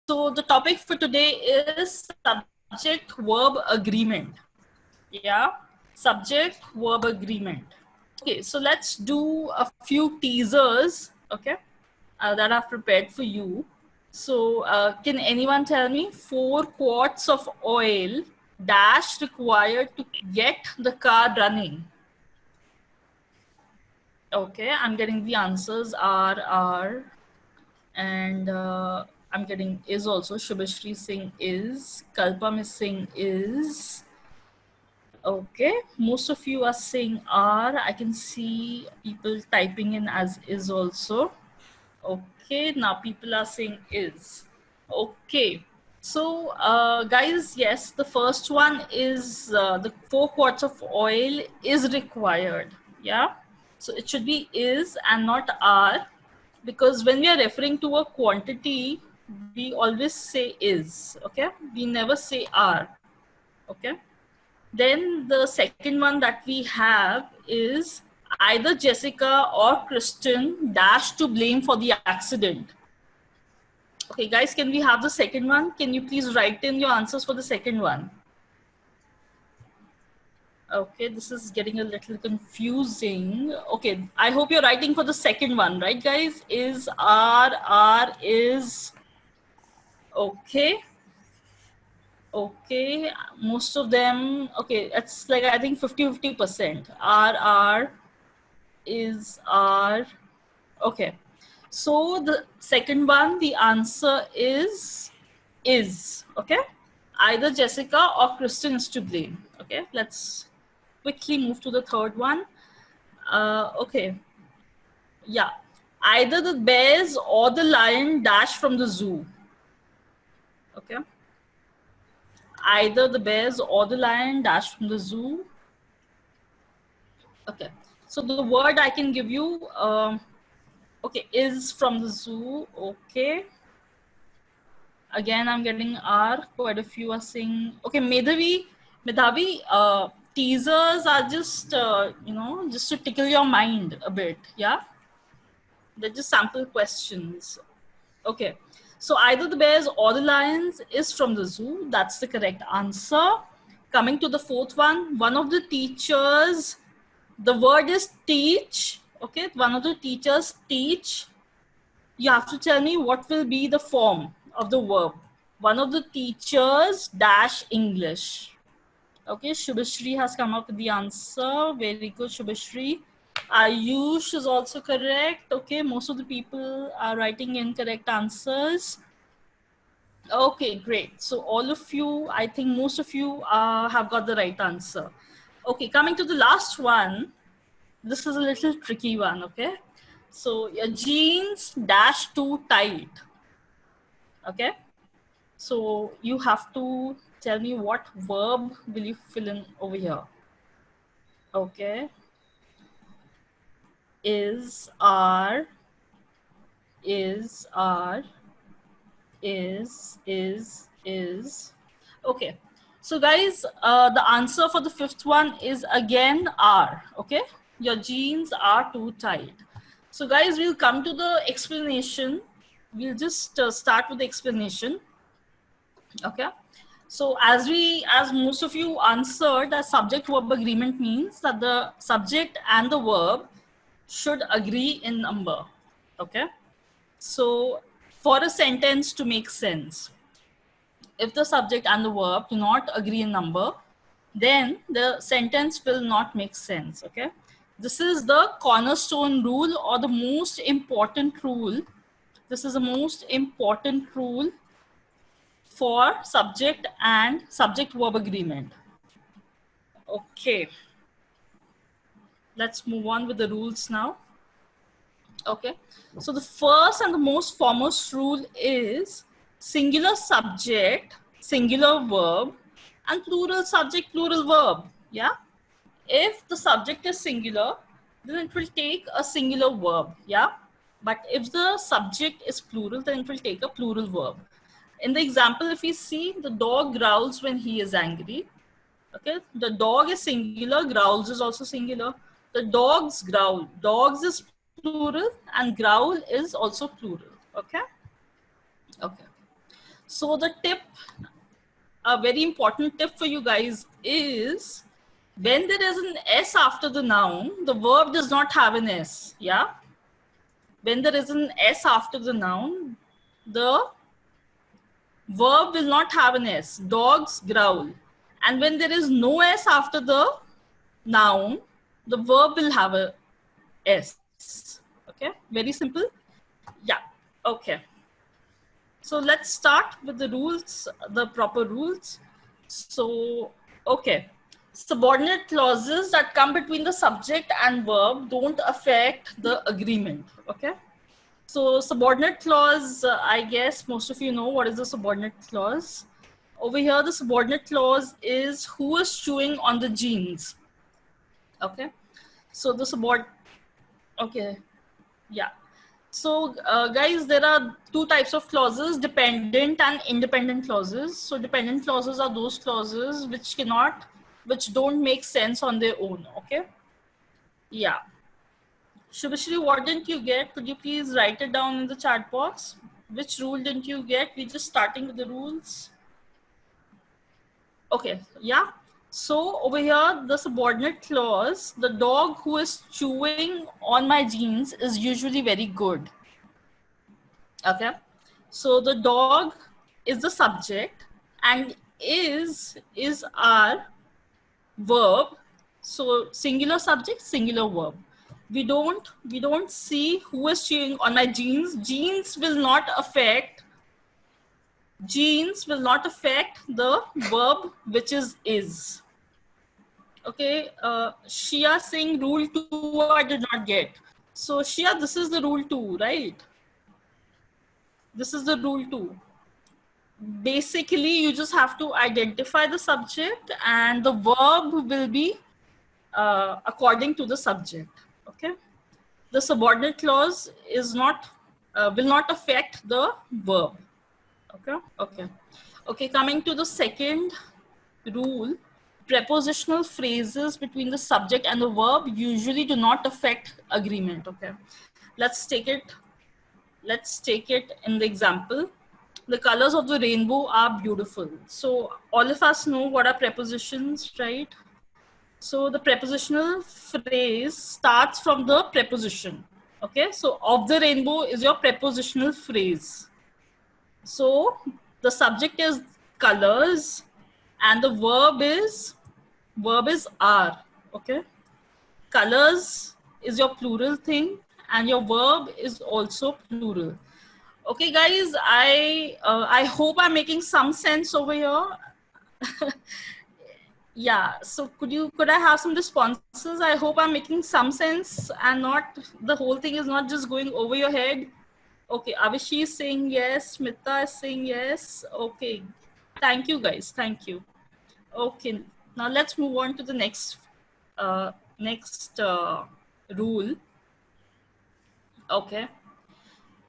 So the topic for today is subject verb agreement. Yeah, subject verb agreement. Okay, so let's do a few teasers, okay, that I've prepared for you. So can anyone tell me 4 quarts of oil dash required to get the car running? Okay, I'm getting the answers are, and I'm getting is also. Shubhashri Singh is. Kalpam is saying is. Okay, most of you are saying are. I can see people typing in as is also. Okay, now people are saying is. Okay, so guys, yes, the first one is the 4 quarts of oil is required. Yeah, so it should be is and not are, because when we are referring to a quantity, we always say is. Okay, we never say are. Okay, then the second one that we have is either Jessica or Kristen dash to blame for the accident. Okay, guys, can we have the second one? Can you please write in your answers for the second one? Okay, this is getting a little confusing. Okay, I hope you're writing for the second one, right, guys? Is, are, is. Okay. Okay, most of them, okay, it's like I think 50-50%. Are, is, are. Okay, so the second one, the answer is. Okay, either Jessica or Kristen is to blame. Okay, let's quickly move to the third one. Okay, yeah, either the bears or the lion dash from the zoo. Okay, either the bears or the lion dash from the zoo. Okay, so the word I can give you, okay, is from the zoo. Okay, again I'm getting R. Quite a few are saying. Okay, Medhavi, teasers are just just to tickle your mind a bit. Yeah, they're just sample questions. Okay, so either the bears or the lions is from the zoo. That's the correct answer. Coming to the fourth one of the teachers, the word is teach. Okay, one of the teachers teach. You have to tell me what will be the form of the verb. One of the teachers dash English. Okay, Shubhashri has come up with the answer. Very good, Shubhashri. Ayush is also correct. Okay, most of the people are writing in correct answers. Okay, great. So all of you, I think most of you have got the right answer. Okay, coming to the last one. This is a little tricky one, okay? So your jeans dash too tight. Okay, so you have to tell me what verb will you fill in over here. Okay, is, are, is, are, is. Okay, so guys, the answer for the fifth one is again are. Okay, your jeans are too tight. So guys, we'll come to the explanation. We'll just start with the explanation. Okay, so as most of you answered, that subject verb agreement means that the subject and the verb should agree in number. Okay, so for a sentence to make sense, if the subject and the verb do not agree in number, then the sentence will not make sense. Okay, this is the cornerstone rule, or the most important rule. This is the most important rule for subject and subject verb agreement. Okay, let's move on with the rules now. Okay, so the first and the most foremost rule is singular subject, singular verb, and plural subject, plural verb. Yeah, if the subject is singular, then it will take a singular verb. Yeah, but if the subject is plural, then it will take a plural verb. In the example, if we see, the dog growls when he is angry. Okay, the dog is singular, growls is also singular. The dogs growl. Dogs is plural and growl is also plural. Okay. Okay. So the tip, a very important tip for you guys is when there is an S after the noun, the verb does not have an S. Yeah. When there is an S after the noun, the verb will not have an S. Dogs growl. And when there is no S after the noun, the verb will have a S. Okay, very simple. Yeah, okay. So let's start with the rules, the proper rules. So, okay. Subordinate clauses that come between the subject and verb don't affect the agreement. Okay. So subordinate clause, I guess most of you know what is the subordinate clause. Over here, the subordinate clause is who is chewing on the jeans. Okay. So the okay. Yeah. So guys, there are two types of clauses, dependent and independent clauses. So dependent clauses are those clauses which don't make sense on their own. Okay. Yeah. Shubhashri, what didn't you get? Could you please write it down in the chat box? Which rule didn't you get? We're just starting with the rules. Okay, yeah. So over here, the subordinate clause, the dog who is chewing on my jeans is usually very good. Okay. So the dog is the subject and is our verb. So singular subject, singular verb. We don't see who is chewing on my jeans. Jeans will not affect the verb which is. Okay, Shia saying rule 2 I did not get. So Shia, this is the rule 2, right? This is the rule 2. Basically, you just have to identify the subject and the verb will be according to the subject. Okay. The subordinate clause is not will not affect the verb. Okay. Okay. Okay. Coming to the second rule, prepositional phrases between the subject and the verb usually do not affect agreement. Okay. Let's take it in the example. The colors of the rainbow are beautiful. So all of us know what are prepositions, right? So the prepositional phrase starts from the preposition. Okay, so of the rainbow is your prepositional phrase. So the subject is colors and the verb is are. Okay, colors is your plural thing and your verb is also plural. Okay, guys, I hope I'm making some sense over here. Yeah, so could I have some responses? I hope I'm making some sense and not the whole thing is not just going over your head. Okay, Avishi is saying yes, Smita is saying yes. Okay, thank you guys, thank you. Okay, now let's move on to the next rule. Okay,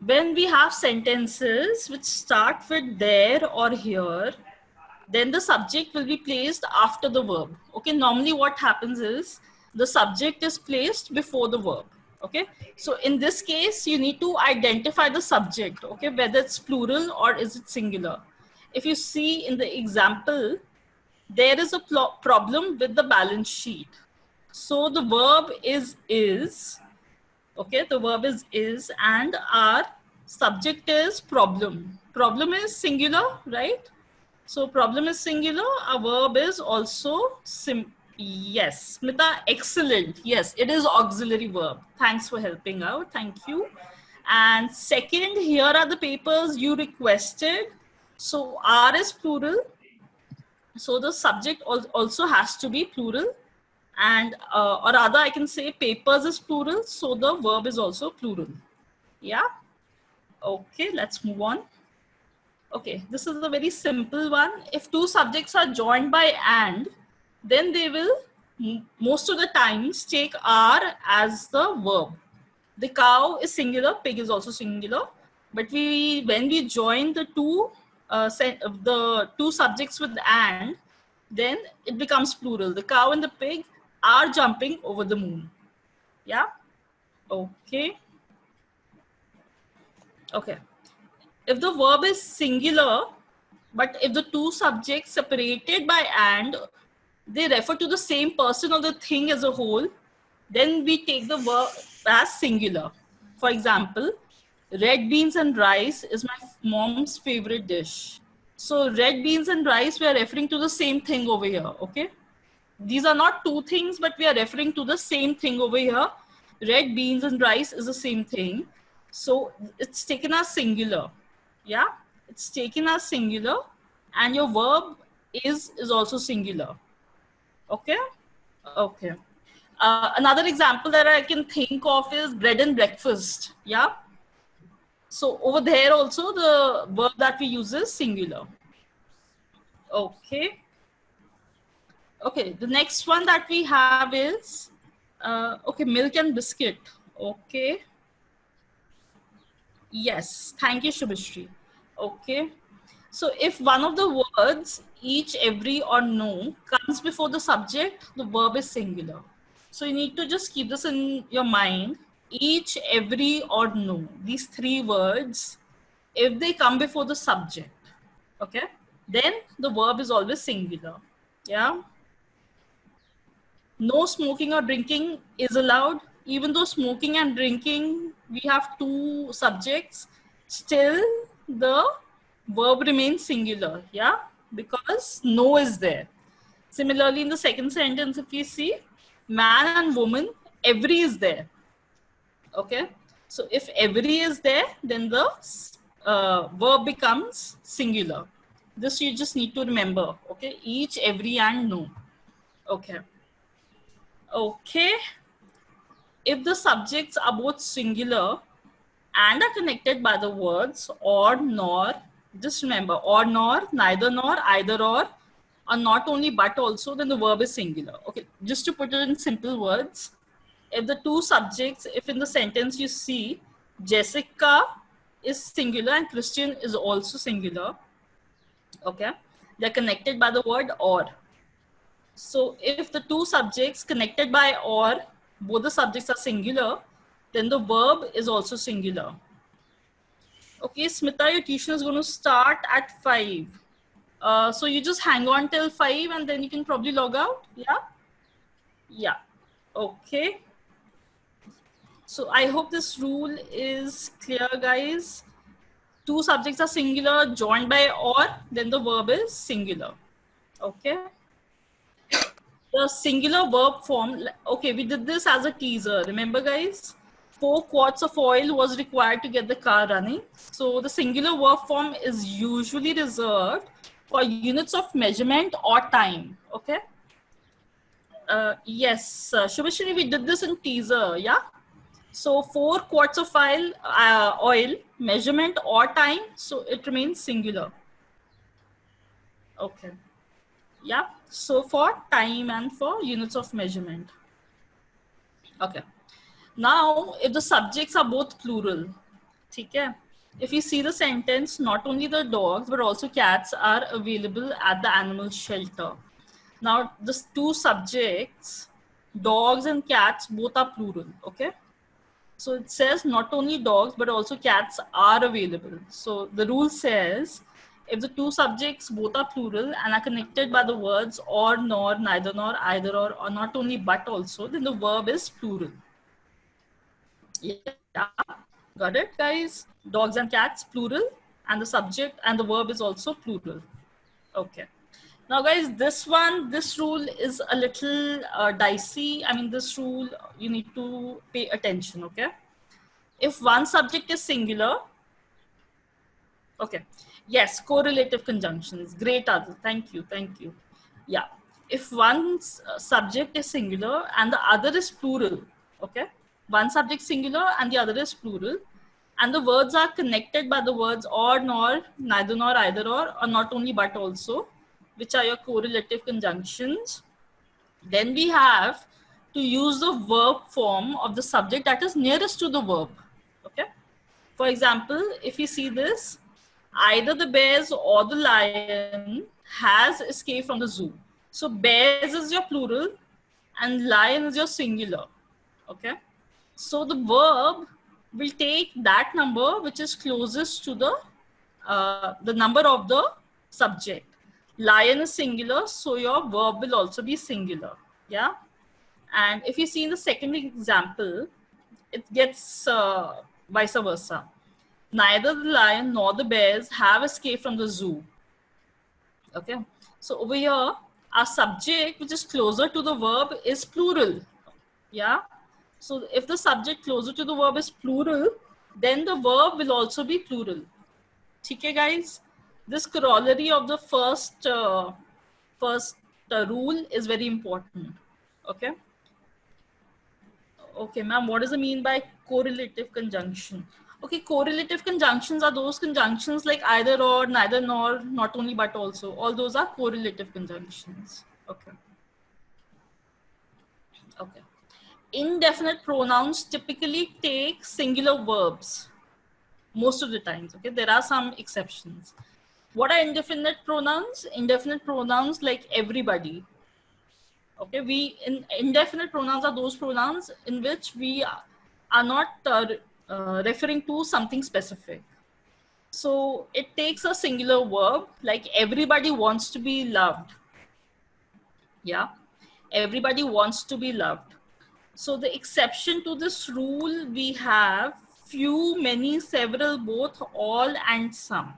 when we have sentences which start with there or here, then the subject will be placed after the verb. Okay, normally what happens is the subject is placed before the verb. Okay, so in this case, you need to identify the subject, okay, whether it's plural or is it singular. If you see in the example, there is a problem with the balance sheet. So the verb is, okay, the verb is, and our subject is problem. Problem is singular, right? So problem is singular, a verb is also yes, Smita, excellent. Yes, it is auxiliary verb. Thanks for helping out. Thank you. And second, here are the papers you requested. So R is plural. So the subject also has to be plural. And or rather I can say papers is plural. So the verb is also plural. Yeah. Okay, let's move on. Okay, this is a very simple one. If two subjects are joined by and, then they will most of the times take are as the verb. The cow is singular, pig is also singular. But when we join the two subjects with and, then it becomes plural. The cow and the pig are jumping over the moon. Yeah. Okay. Okay. If the verb is singular, But if the two subjects separated by and, they refer to the same person or the thing as a whole, then we take the verb as singular. For example, red beans and rice is my mom's favorite dish. So red beans and rice, we are referring to the same thing over here, okay? These are not two things, but we are referring to the same thing over here. Red beans and rice is the same thing. So it's taken as singular. Yeah, it's taken as singular, and your verb is also singular. Okay. Okay. Another example that I can think of is bread and breakfast. Yeah. So over there also the verb that we use is singular. Okay. Okay. The next one that we have is, okay, milk and biscuit. Okay. Yes. Thank you, Shubhashri. Okay. So if one of the words each, every, or no comes before the subject, the verb is singular. So you need to just keep this in your mind. Each, every, or no. These three words, if they come before the subject, okay, then the verb is always singular. Yeah. No smoking or drinking is allowed. Even though smoking and drinking, we have two subjects, still the verb remains singular. Yeah, because no is there. Similarly, in the second sentence, if we see man and woman, every is there. Okay, so if every is there, then the verb becomes singular. This you just need to remember. Okay, each, every, and no. Okay. Okay. If the subjects are both singular and are connected by the words or, nor, just remember, or, nor, neither, nor, either, or not only but also, then the verb is singular. Okay, just to put it in simple words, if the two subjects, if in the sentence you see Jessica is singular and Christian is also singular, okay, they're connected by the word or. So if the two subjects connected by or, both the subjects are singular, then the verb is also singular. Okay, Smita, your tuition is going to start at 5. So you just hang on till 5 and then you can probably log out. Yeah? Yeah. Okay. So I hope this rule is clear, guys. Two subjects are singular joined by or, then the verb is singular. Okay. The singular verb form, okay, we did this as a teaser. Remember, guys? 4 quarts of oil was required to get the car running. So the singular verb form is usually reserved for units of measurement or time. Okay. Yes, Shubhashri, we did this in teaser. Yeah. So 4 quarts of oil, measurement or time. So it remains singular. Okay. Yeah. So for time and for units of measurement. Okay. Now, if the subjects are both plural, okay, if you see the sentence, not only the dogs but also cats are available at the animal shelter. Now, the two subjects, dogs and cats, both are plural. Okay. So it says not only dogs but also cats are available. So the rule says if the two subjects both are plural and are connected by the words or, nor, neither, nor, either, or not only but also, then the verb is plural. Yeah, got it, guys? Dogs and cats, plural, and the subject and the verb is also plural. Okay. Now, guys, this rule is a little dicey. I mean, this rule, you need to pay attention, okay? If one subject is singular, okay. Yes, correlative conjunctions. Great, Adil. Thank you. Thank you. Yeah. If one subject is singular and the other is plural, okay? One subject singular and the other is plural, and the words are connected by the words or, nor, neither, nor, either, or not only but also, which are your correlative conjunctions, then we have to use the verb form of the subject that is nearest to the verb. Okay. For example, if you see this, either the bears or the lion has escaped from the zoo. So bears is your plural and lion is your singular. Okay. So the verb will take that number which is closest to the number of the subject. Lion is singular, so your verb will also be singular. Yeah. And if you see in the second example, it gets vice versa. Neither the lion nor the bears have escaped from the zoo. Okay. So over here, our subject, which is closer to the verb, is plural. Yeah. So if the subject closer to the verb is plural, then the verb will also be plural. Okay, guys? This corollary of the first rule is very important. Okay. Okay, ma'am, what does it mean by correlative conjunction? Okay, correlative conjunctions are those conjunctions like either or, neither nor, not only but also. All those are correlative conjunctions. Okay. Okay. Indefinite pronouns typically take singular verbs most of the times. Okay, there are some exceptions. What are indefinite pronouns? Indefinite pronouns like everybody. Okay, indefinite pronouns are those pronouns in which we are not referring to something specific. So it takes a singular verb, like everybody wants to be loved. Yeah, everybody wants to be loved. So the exception to this rule, we have few, many, several, both, all, and some.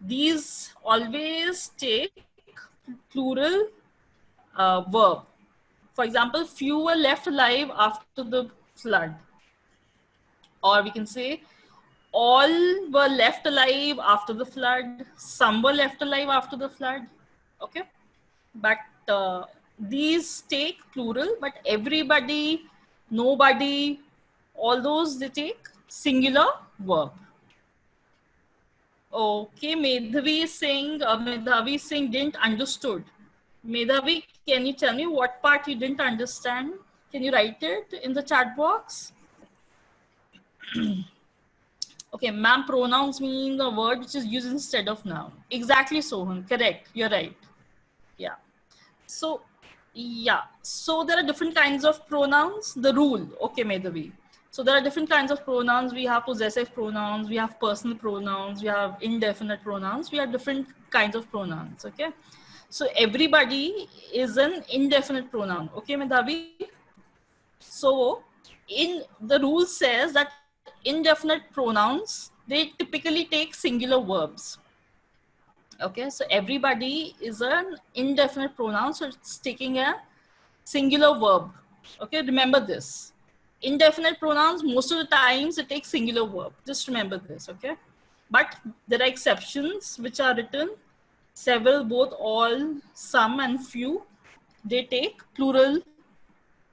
These always take plural verb. For example, few were left alive after the flood. Or we can say, all were left alive after the flood. Some were left alive after the flood. Okay. But these take plural, but everybody, nobody, all those, they take singular verb. Okay, Medhavi Singh didn't understood. Medhavi, can you tell me what part you didn't understand? Can you write it in the chat box? Okay, ma'am, pronouns mean the word which is used instead of noun. Exactly, Sohan. Correct. You're right. Yeah. So, yeah. So there are different kinds of pronouns. The rule. Okay, Medhavi. So there are different kinds of pronouns. We have possessive pronouns. We have personal pronouns. We have indefinite pronouns. We have different kinds of pronouns. Okay. So everybody is an indefinite pronoun. Okay, Medhavi. So in the rule says that indefinite pronouns, they typically take singular verbs. Okay, so everybody is an indefinite pronoun, so it's taking a singular verb. Okay, remember this. Indefinite pronouns, most of the times it takes singular verb. Just remember this, okay? But there are exceptions which are written, several, both, all, some, and few. They take plural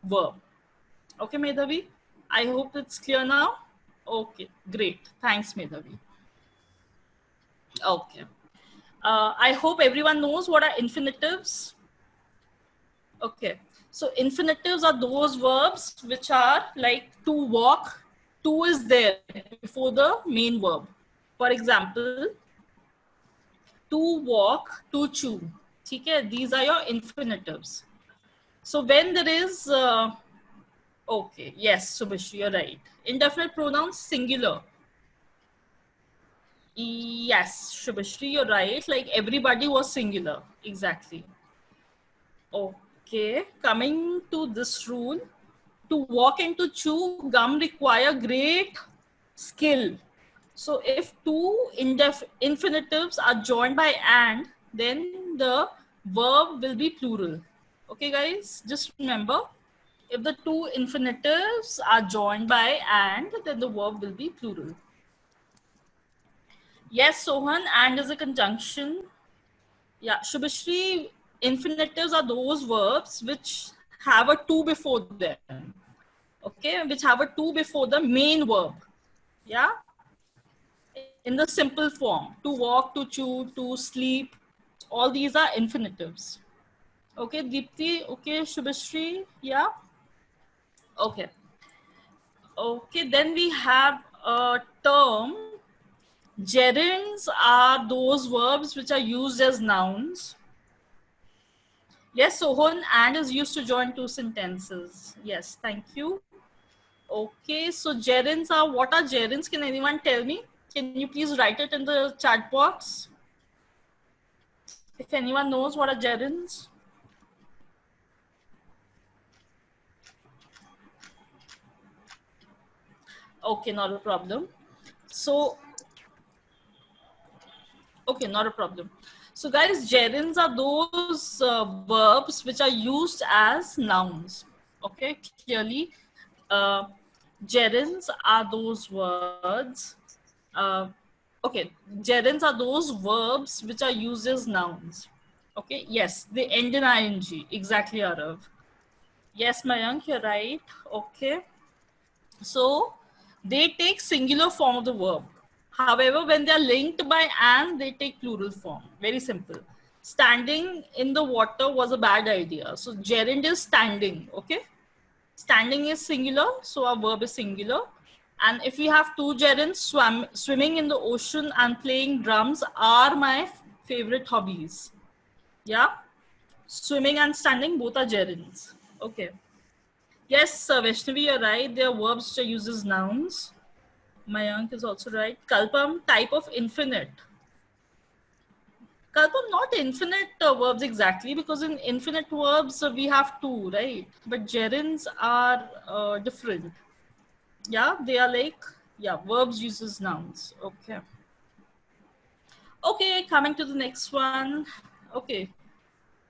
verb. Okay, Medhavi? I hope it's clear now. Okay, great. Thanks, Medhavi. Okay. I hope everyone knows what are infinitives. Okay. So infinitives are those verbs which are like to walk. To is there before the main verb. For example, to walk, to chew. Okay? These are your infinitives. So when there is, okay, yes, Subhashri, you're right. Indefinite pronouns, singular. Yes, Shubhashri, you're right. Like everybody was singular. Exactly. Okay. Coming to this rule, to walk and to chew gum require great skill. So if two infinitives are joined by and, then the verb will be plural. Okay, guys, just remember, if the two infinitives are joined by and, then the verb will be plural. Yes, Sohan, and is a conjunction. Yeah, Shubhashri, infinitives are those verbs which have a to before them. Okay, which have a to before the main verb. Yeah, in the simple form, to walk, to chew, to sleep, all these are infinitives. Okay, Deepti, okay, Shubhashri, yeah. Okay. Okay, then we have a term. Gerunds are those verbs which are used as nouns. Yes, Sohan, and is used to join two sentences. Yes, thank you. Okay, so gerunds are, what are gerunds? Can anyone tell me? Can you please write it in the chat box? If anyone knows what are gerunds? Okay, not a problem. So, okay, not a problem. So guys, gerunds are those verbs which are used as nouns. Okay, clearly, uh, gerunds are those words. Uh, okay, gerunds are those verbs which are used as nouns. Okay, yes, they end in ing. Exactly, Arav. Yes, Mayank, you're right. Okay. So they take singular form of the verb. However, when they are linked by and, they take plural form. Very simple. Standing in the water was a bad idea. So gerund is standing. Okay. Standing is singular, so our verb is singular. And if we have two gerunds, swimming in the ocean and playing drums are my favorite hobbies. Yeah. Swimming and standing both are gerunds. Okay. Yes, Vaishnavi, you're right. They are verbs which are used as nouns. Mayank is also right. Kalpam, type of infinite. Kalpam, not infinite verbs exactly, because in infinite verbs we have two, right? But gerunds are different. Yeah, they are like, yeah, verbs used as nouns. Okay. Okay, coming to the next one. Okay.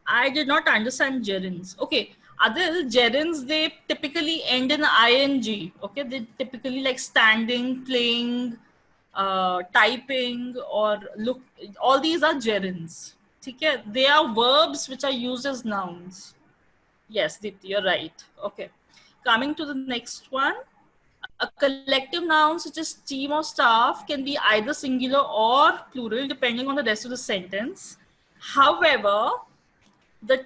I did not understand gerunds. Okay, Adil, gerunds, they typically end in ing. Okay, they typically like standing, playing, typing, or look. All these are gerunds. Okay, they are verbs which are used as nouns. Yes, Deepti, you're right. Okay, coming to the next one. A collective noun such as team or staff can be either singular or plural depending on the rest of the sentence. However, the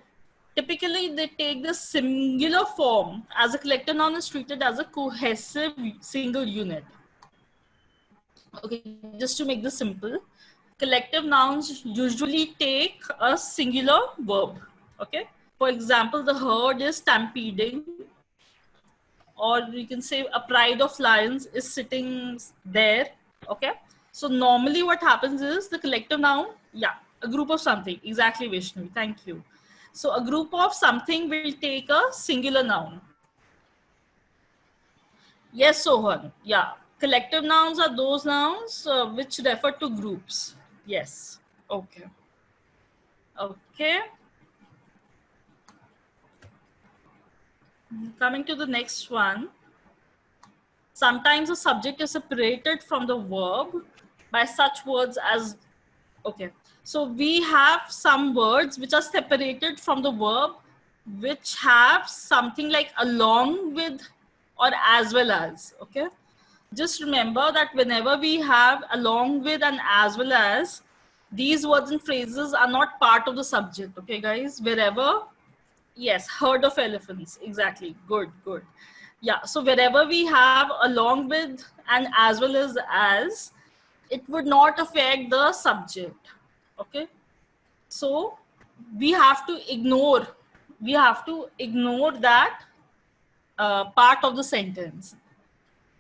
typically they take the singular form as a collective noun is treated as a cohesive single unit. Okay, just to make this simple, collective nouns usually take a singular verb. Okay, for example, the herd is stampeding, or you can say a pride of lions is sitting there. Okay, so normally what happens is the collective noun, yeah, a group of something, exactly, Vishnu, thank you. So a group of something will take a singular noun. Yes, Sohan, yeah, collective nouns are those nouns which refer to groups. Yes. Okay. Okay, coming to the next one. Sometimes the subject is separated from the verb by such words as, okay, so we have some words which are separated from the verb, which have something like along with or as well as. Okay, just remember that whenever we have along with and as well as, these words and phrases are not part of the subject. Okay, guys, wherever, yes, herd of elephants. Exactly. Good, good. Yeah. So wherever we have along with and as well as, it would not affect the subject. Okay. So we have to ignore. We have to ignore that part of the sentence.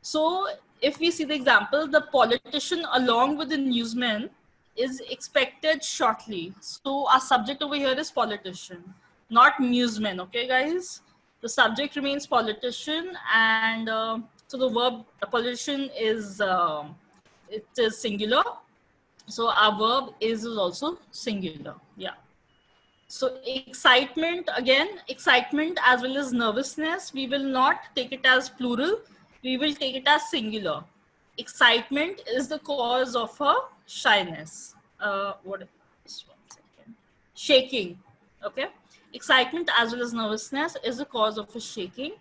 So if we see the example, the politician along with the newsman is expected shortly. So our subject over here is politician, not newsman. Okay, guys. The subject remains politician, and so the verb politician is it is singular. So our verb is also singular. Yeah. So excitement, again, excitement as well as nervousness, we will not take it as plural. We will take it as singular. Excitement is the cause of a shyness. What? Just 1 second. Shaking. Okay. Excitement as well as nervousness is the cause of a shaking.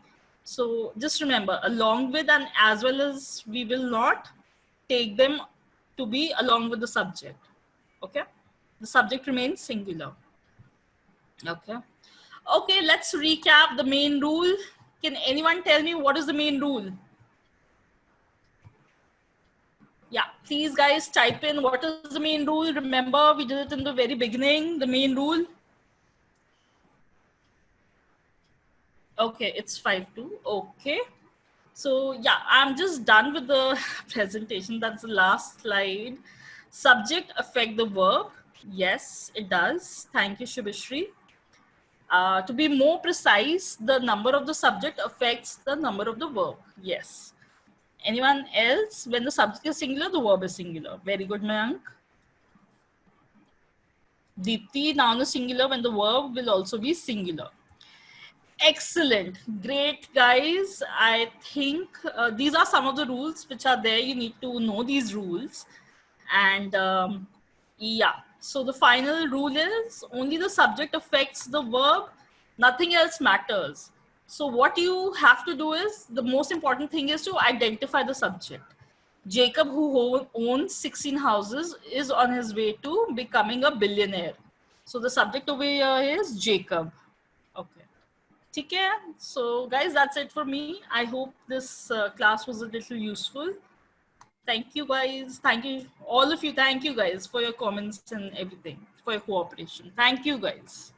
So just remember, along with and as well as, we will not take them to be along with the subject. Okay. The subject remains singular. Okay. Okay, let's recap the main rule. Can anyone tell me what is the main rule? Yeah, please guys type in what is the main rule. Remember, we did it in the very beginning, the main rule. Okay, it's 5-2. Okay. So yeah, I'm just done with the presentation. That's the last slide. Subject affect the verb. Yes, it does. Thank you, Shubhishri. To be more precise, the number of the subject affects the number of the verb. Yes. Anyone else? When the subject is singular, the verb is singular. Very good, Mayank. Deepti, noun is singular when the verb will also be singular. Excellent. Great, guys. I think these are some of the rules which are there. You need to know these rules. And yeah, so the final rule is only the subject affects the verb, nothing else matters. So what you have to do is, the most important thing is to identify the subject. Jacob, who owns 16 houses, is on his way to becoming a billionaire. So the subject over here is Jacob. Okay. Okay. So guys, that's it for me. I hope this class was a little useful. Thank you guys. Thank you, all of you. Thank you guys for your comments and everything, for your cooperation. Thank you guys.